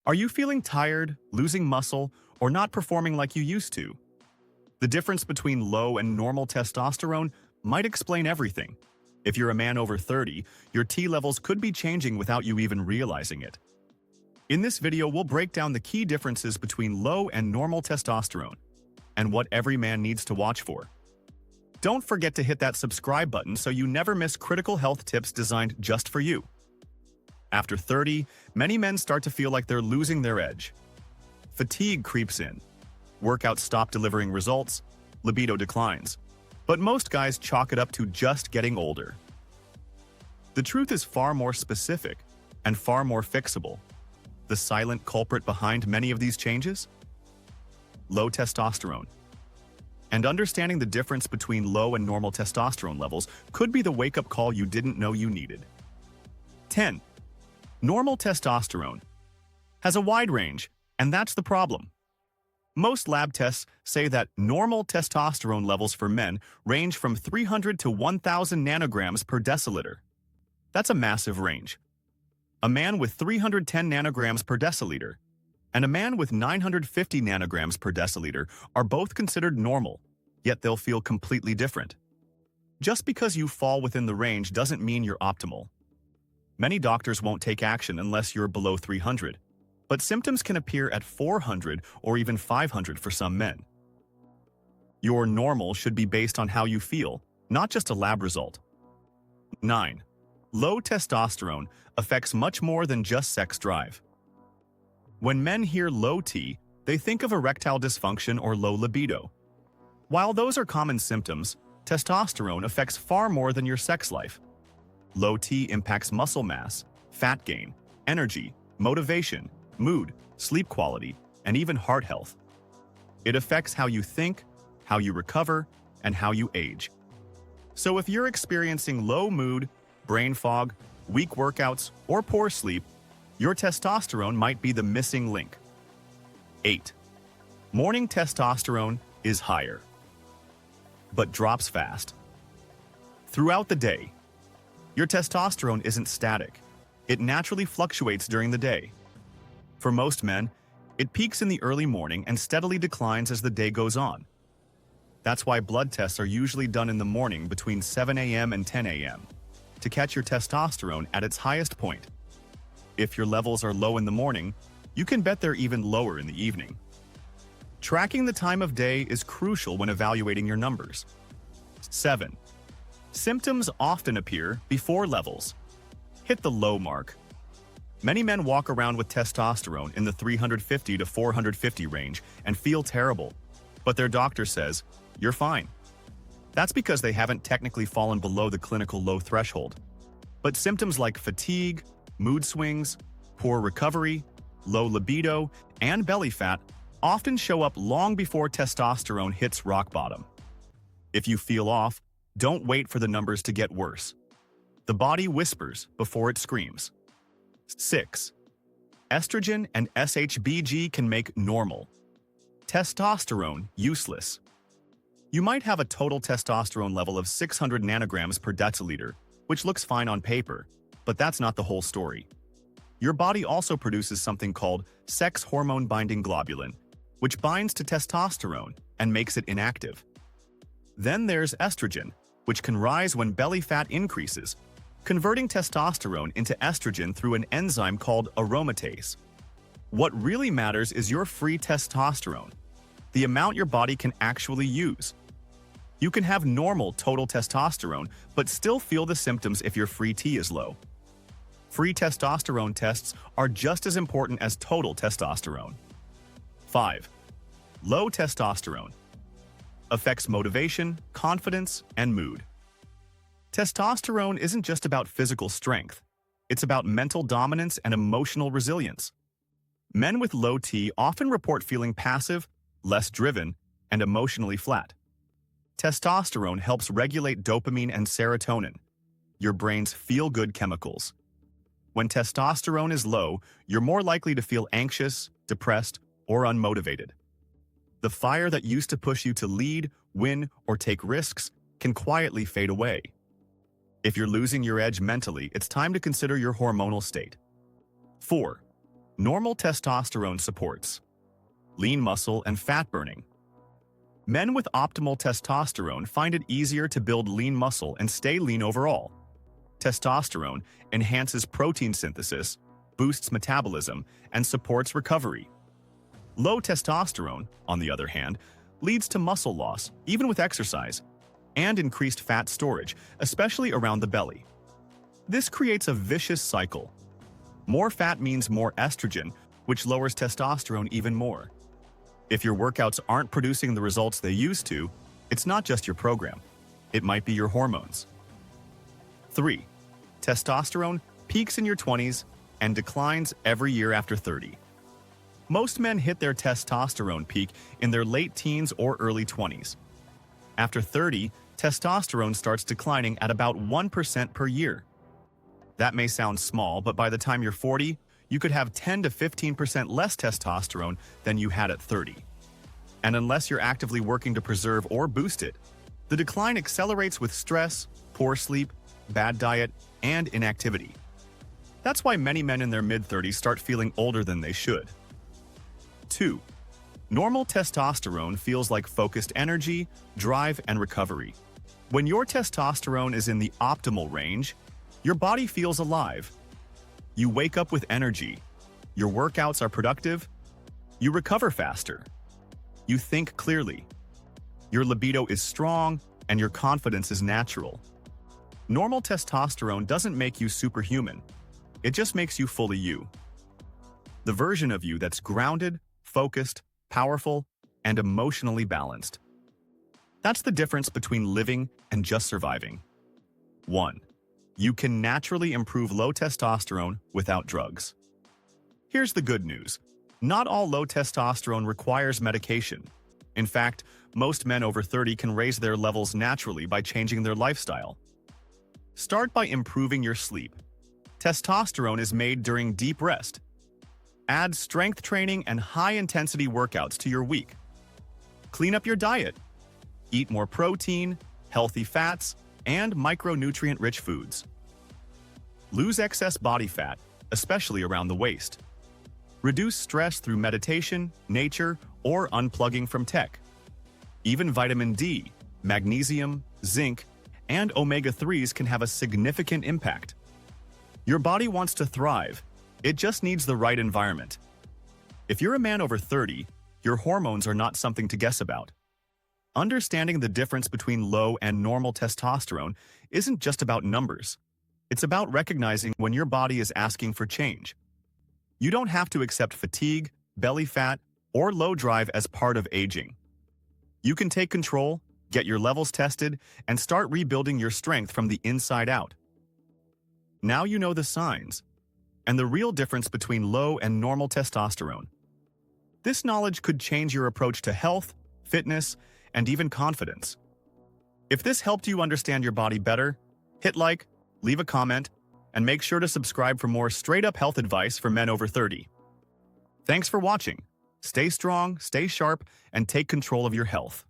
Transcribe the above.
Are you feeling tired, losing muscle, or not performing like you used to? The difference between low and normal testosterone might explain everything. If you're a man over 30, your T levels could be changing without you even realizing it. In this video, we'll break down the key differences between low and normal testosterone and what every man needs to watch for. Don't forget to hit that subscribe button so you never miss critical health tips designed just for you. After 30, many men start to feel like they're losing their edge. Fatigue creeps in. Workouts stop delivering results. Libido declines. But most guys chalk it up to just getting older. The truth is far more specific and far more fixable. The silent culprit behind many of these changes? Low testosterone. And understanding the difference between low and normal testosterone levels could be the wake-up call you didn't know you needed. 10. Normal testosterone has a wide range, and that's the problem. Most lab tests say that normal testosterone levels for men range from 300 to 1,000 nanograms per deciliter. That's a massive range. A man with 310 nanograms per deciliter and a man with 950 nanograms per deciliter are both considered normal, yet they'll feel completely different. Just because you fall within the range doesn't mean you're optimal. Many doctors won't take action unless you're below 300, but symptoms can appear at 400 or even 500 for some men. Your normal should be based on how you feel, not just a lab result. 9. Low testosterone affects much more than just sex drive. When men hear low T, they think of erectile dysfunction or low libido. While those are common symptoms, testosterone affects far more than your sex life. Low T impacts muscle mass, fat gain, energy, motivation, mood, sleep quality, and even heart health. It affects how you think, how you recover, and how you age. So if you're experiencing low mood, brain fog, weak workouts, or poor sleep, your testosterone might be the missing link. 8. Morning testosterone is higher, but drops fast. Throughout the day, your testosterone isn't static. It naturally fluctuates during the day. For most men, it peaks in the early morning and steadily declines as the day goes on. That's why blood tests are usually done in the morning between 7 a.m. and 10 a.m. to catch your testosterone at its highest point. If your levels are low in the morning, you can bet they're even lower in the evening. Tracking the time of day is crucial when evaluating your numbers. 7. Symptoms often appear before levels. Hit the low mark. Many men walk around with testosterone in the 350 to 450 range and feel terrible, but their doctor says, "You're fine." That's because they haven't technically fallen below the clinical low threshold. But symptoms like fatigue, mood swings, poor recovery, low libido, and belly fat often show up long before testosterone hits rock bottom. If you feel off, don't wait for the numbers to get worse. The body whispers before it screams. 6. Estrogen and SHBG can make normal testosterone useless. You might have a total testosterone level of 600 nanograms per deciliter, which looks fine on paper, but that's not the whole story. Your body also produces something called sex hormone-binding globulin, which binds to testosterone and makes it inactive. Then there's estrogen, which can rise when belly fat increases, converting testosterone into estrogen through an enzyme called aromatase. What really matters is your free testosterone, the amount your body can actually use. You can have normal total testosterone, but still feel the symptoms if your free T is low. Free testosterone tests are just as important as total testosterone. 5. Low testosterone affects motivation, confidence, and mood. Testosterone isn't just about physical strength. It's about mental dominance and emotional resilience. Men with low T often report feeling passive, less driven, and emotionally flat. Testosterone helps regulate dopamine and serotonin, your brain's feel-good chemicals. When testosterone is low, you're more likely to feel anxious, depressed, or unmotivated. The fire that used to push you to lead, win, or take risks can quietly fade away. If you're losing your edge mentally, it's time to consider your hormonal state. 4. Normal testosterone supports lean muscle and fat burning. Men with optimal testosterone find it easier to build lean muscle and stay lean overall. Testosterone enhances protein synthesis, boosts metabolism, and supports recovery. Low testosterone, on the other hand, leads to muscle loss, even with exercise, and increased fat storage, especially around the belly. This creates a vicious cycle. More fat means more estrogen, which lowers testosterone even more. If your workouts aren't producing the results they used to, it's not just your program. It might be your hormones. 3. Testosterone peaks in your 20s and declines every year after 30. Most men hit their testosterone peak in their late teens or early 20s. After 30, testosterone starts declining at about 1% per year. That may sound small, but by the time you're 40, you could have 10 to 15% less testosterone than you had at 30. And unless you're actively working to preserve or boost it, the decline accelerates with stress, poor sleep, bad diet, and inactivity. That's why many men in their mid-30s start feeling older than they should. 2. Normal testosterone feels like focused energy, drive, and recovery. When your testosterone is in the optimal range, your body feels alive. You wake up with energy. Your workouts are productive. You recover faster. You think clearly. Your libido is strong, and your confidence is natural. Normal testosterone doesn't make you superhuman. It just makes you fully you. The version of you that's grounded, focused, powerful, and emotionally balanced. That's the difference between living and just surviving. 1. You can naturally improve low testosterone without drugs. Here's the good news. Not all low testosterone requires medication. In fact, most men over 30 can raise their levels naturally by changing their lifestyle. Start by improving your sleep. Testosterone is made during deep rest. Add strength training and high-intensity workouts to your week. Clean up your diet. Eat more protein, healthy fats, and micronutrient-rich foods. Lose excess body fat, especially around the waist. Reduce stress through meditation, nature, or unplugging from tech. Even vitamin D, magnesium, zinc, and omega-3s can have a significant impact. Your body wants to thrive. It just needs the right environment. If you're a man over 30, your hormones are not something to guess about. Understanding the difference between low and normal testosterone isn't just about numbers. It's about recognizing when your body is asking for change. You don't have to accept fatigue, belly fat, or low drive as part of aging. You can take control, get your levels tested, and start rebuilding your strength from the inside out. Now you know the signs and the real difference between low and normal testosterone. This knowledge could change your approach to health, fitness, and even confidence. If this helped you understand your body better, hit like, leave a comment, and make sure to subscribe for more straight-up health advice for men over 30. Thanks for watching. Stay strong, stay sharp, and take control of your health.